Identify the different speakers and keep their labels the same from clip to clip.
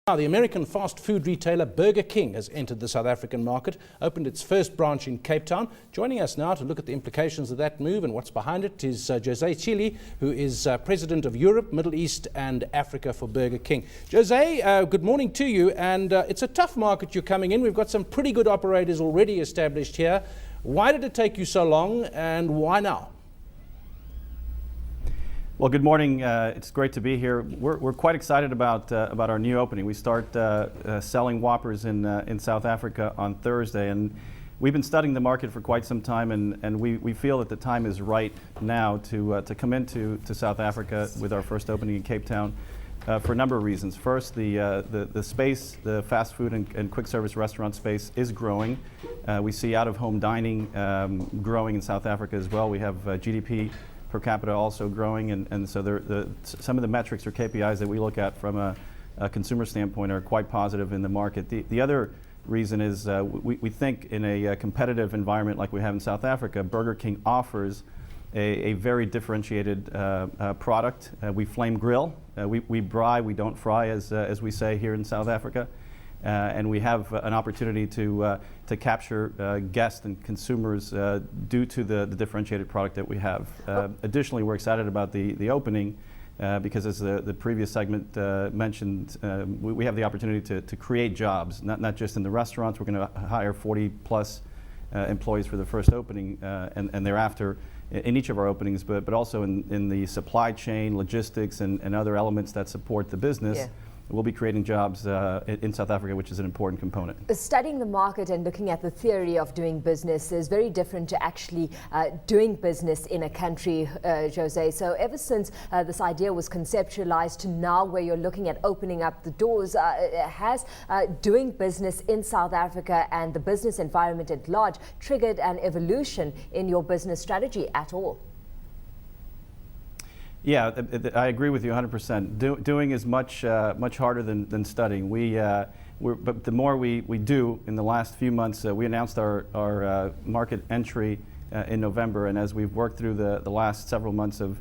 Speaker 1: Now, the American fast food retailer Burger King has entered the South African market, opened its first branch in Cape Town. Joining us now to look at the implications of that move and what's behind it is Jose Chile, who is President of Europe, Middle East and Africa for Burger King. Jose, good morning to you. And it's a tough market you're coming in. We've got some pretty good operators already established here. Why did it take you so long and why now?
Speaker 2: Well, good morning. It's great to be here. We're quite excited about our new opening. We start selling Whoppers in South Africa on Thursday, and we've been studying the market for quite some time, and we feel that the time is right now to come into South Africa with our first opening in Cape Town for a number of reasons. First, the space, the fast food and quick service restaurant space is growing. We see out-of-home dining growing in South Africa as well. We have GDP per capita also growing, and so some of the metrics or KPIs that we look at from a consumer standpoint are quite positive in the market. The other reason is we think in a competitive environment like we have in South Africa, Burger King offers a very differentiated product. We flame grill, we braai, we don't fry as we say here in South Africa. And we have an opportunity to capture guests and consumers due to the differentiated product that we have. Additionally, we're excited about the opening because, as the previous segment mentioned, we have the opportunity to create jobs, not just in the restaurants. We're going to hire 40 plus employees for the first opening and thereafter in each of our openings, but also in the supply chain, logistics, and other elements that support the business. Yeah. We'll be creating jobs in South Africa, which is an important component.
Speaker 3: Studying the market and looking at the theory of doing business is very different to actually doing business in a country, Jose. So ever since this idea was conceptualized to now where you're looking at opening up the doors, has doing business in South Africa and the business environment at large triggered an evolution in your business strategy at all?
Speaker 2: Yeah, I agree with you 100%. Doing is much harder than studying. But the more we do in the last few months, we announced our market entry in November, and as we've worked through the last several months of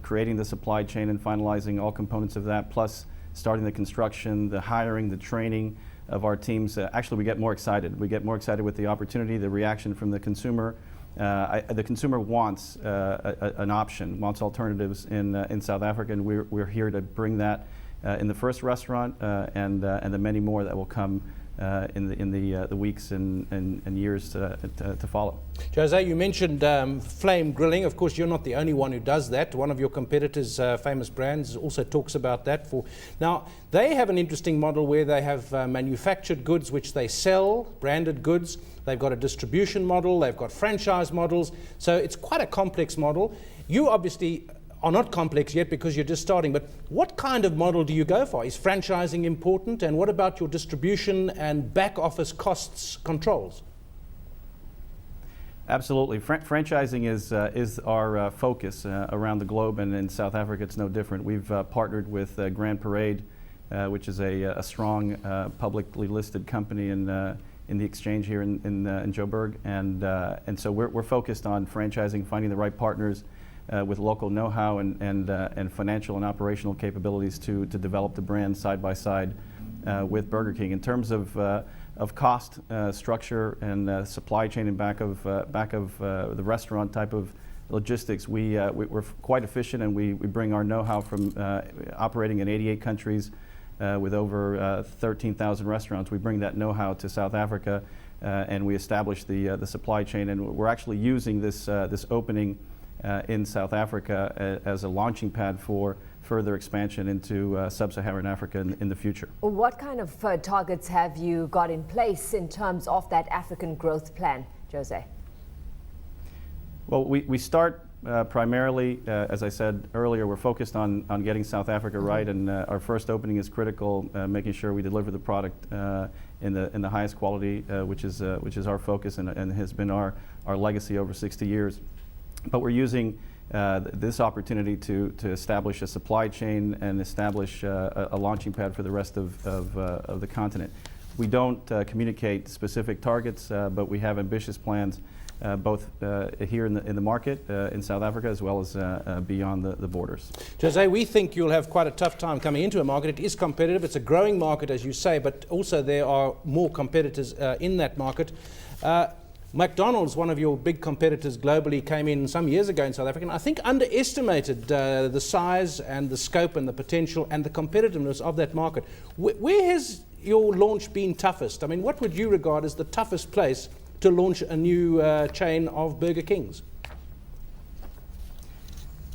Speaker 2: creating the supply chain and finalizing all components of that, plus starting the construction, the hiring, the training of our teams, actually we get more excited. We get more excited with the opportunity, the reaction from the consumer. The consumer wants an option, wants alternatives in South Africa, and we're here to bring that in the first restaurant and the many more that will come in the weeks and years to follow.
Speaker 1: Jose, you mentioned flame grilling. Of course, you're not the only one who does that. One of your competitors, Famous Brands, also talks about that. Now, they have an interesting model where they have manufactured goods which they sell, branded goods. They've got a distribution model, they've got franchise models. So it's quite a complex model. You obviously are not complex yet because you're just starting, but what kind of model do you go for? Is franchising important? And what about your distribution and back office costs controls?
Speaker 2: Absolutely. Franchising is our focus around the globe, and in South Africa it's no different. We've partnered with Grand Parade, which is a strong publicly listed company in the exchange here in Joburg, and so we're focused on franchising, finding the right partners with local know-how and financial and operational capabilities to develop the brand side by side with Burger King. In terms of cost structure and supply chain and back of the restaurant type of logistics, we're quite efficient, and we bring our know-how from operating in 88 countries with over 13,000 restaurants. We bring that know-how to South Africa, and we establish the supply chain, and we're actually using this opening in South Africa as a launching pad for further expansion into sub-Saharan Africa in the future.
Speaker 3: What kind of targets have you got in place in terms of that African growth plan, Jose?
Speaker 2: Well, we start primarily, as I said earlier, we're focused on getting South Africa right, and our first opening is critical, making sure we deliver the product in the highest quality, which is our focus and has been our legacy over 60 years. But we're using this opportunity to establish a supply chain and establish a launching pad for the rest of the continent. We don't communicate specific targets, but we have ambitious plans both here in the market in South Africa as well as beyond the borders.
Speaker 1: Jose, we think you'll have quite a tough time coming into a market. It is competitive. It's a growing market, as you say, but also there are more competitors in that market. McDonald's, one of your big competitors globally, came in some years ago in South Africa, and I think underestimated the size and the scope and the potential and the competitiveness of that market. Where has your launch been toughest? I mean, what would you regard as the toughest place to launch a new chain of Burger Kings?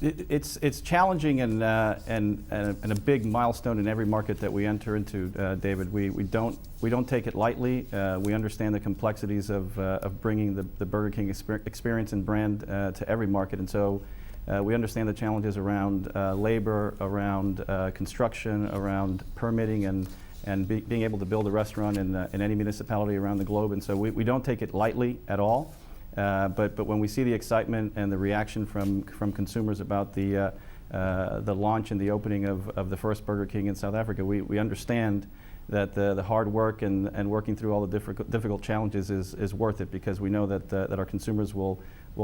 Speaker 2: It's challenging and a big milestone in every market that we enter into, David. We don't take it lightly. We understand the complexities of bringing the Burger King experience and brand to every market, and so we understand the challenges around labor, around construction, around permitting, and being able to build a restaurant in any municipality around the globe. And so we don't take it lightly at all. But when we see the excitement and the reaction from consumers about the launch and the opening of the first Burger King in South Africa, we understand that the hard work and working through all the difficult challenges is worth it, because we know that our consumers will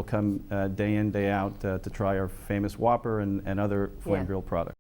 Speaker 2: come day in, day out to try our famous Whopper and other flame grilled products.